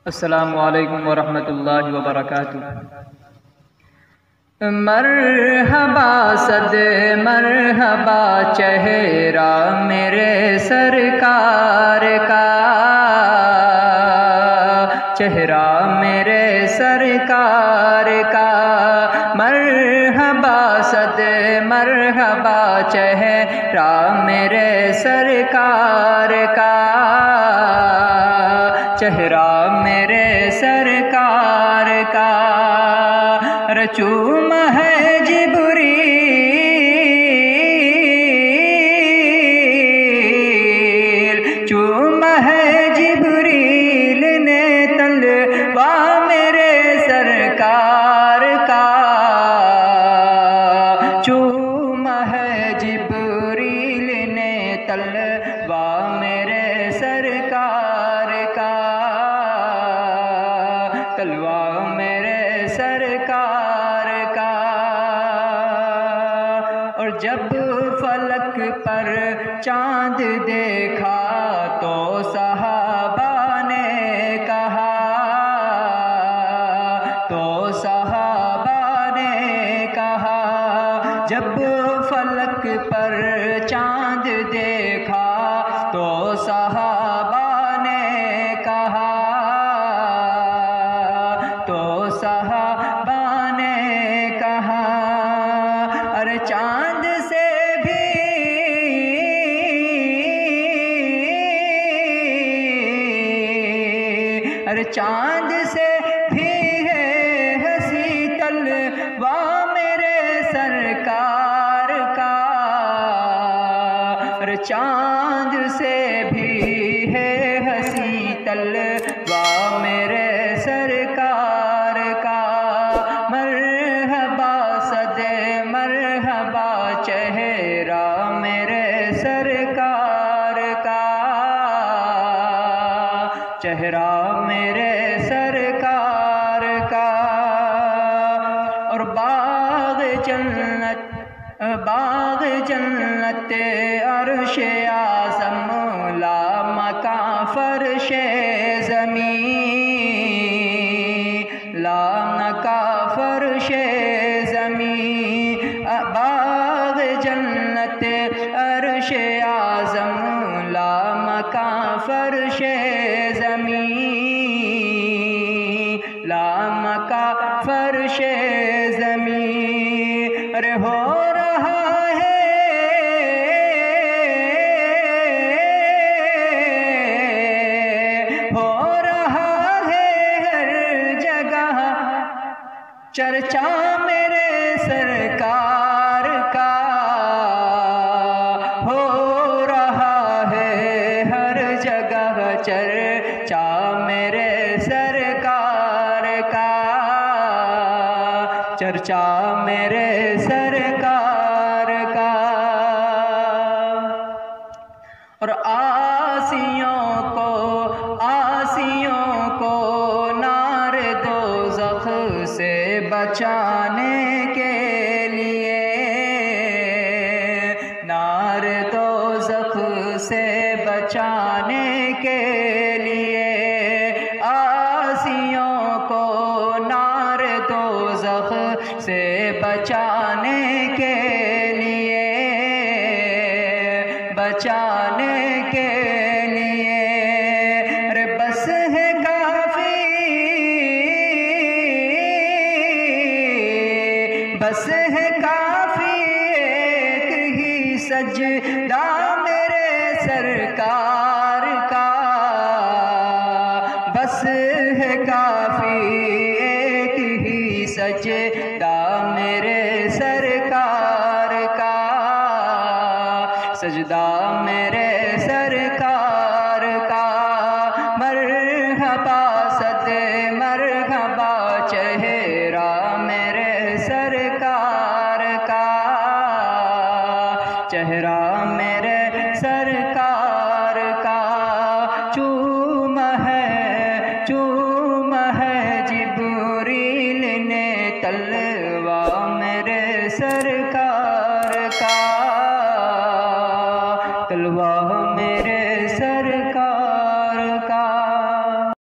السلام علیکم ورحمۃ اللہ وبرکاتہ۔ مرحبا صد مرحبا چہرہ میرے سرکار کا، چہرہ میرے سرکار کا۔ مرحبا صد مرحبا چہرہ میرے سرکار کا، چہرہ میرے سرکار کا۔ رچوم ہے جبریل، چوم ہے جبریل نے تلوا میرے سرکار کا، چوم ہے جبریل نے تلوا میرے سرکار کا، تلوا میرے سرکار کا۔ اور جب فلک پر چاند دیکھا تو صحابہ نے کہا، تو صحابہ نے کہا، جب فلک پر چاند دیکھا تو صحابہ نے کہا، تو صحابہ نے کہا، ارے چاند سے بھی ارے چاند سے بھی ہے ہنسی تلوا میرے سرکار کا، ارے چاند سے بھی ہے ہنسی تلوا میرے سرکار کا۔ مرحبا صد مرحبا چہرہ میرے سرکار کا، چہرہ میرے سرکار کا۔ اور باغ جنت عرش اعظم لا مکان فرش زمین، لا مکان فرش زمین۔ باغ جنت عرش اعظم لا مکان فرش زمین، لا مکان فرش زمین۔ ارے ہو رہا ہے ہر جگہ چرچا میرے سرکار کا، ہو رہا ہے ہر جگہ چرچا میرے سرکار کا، چرچا میرے سرکار کا۔ اور آسیوں کو نار دوزخ سے بچانے کے لیے، نار دوزخ سے بچانے کے لیے، آسیوں کو نار دوزخ سے بچانے کے لیے، بچانے کے لیے۔ ارے بس ہے کافی، بس ہے کافی ایک ہی سجدہ میرے سرکار کا، بس ہے کافی ایک ہی سجدہ میرے سرکار کا، سجدہ میرے سرکار کا۔ مرحبا صد مرحبا چہرہ میرے سرکار کا، چہرہ میرے سرکار کا۔ چوم ہے جبریل نے تلوا میرے سرکار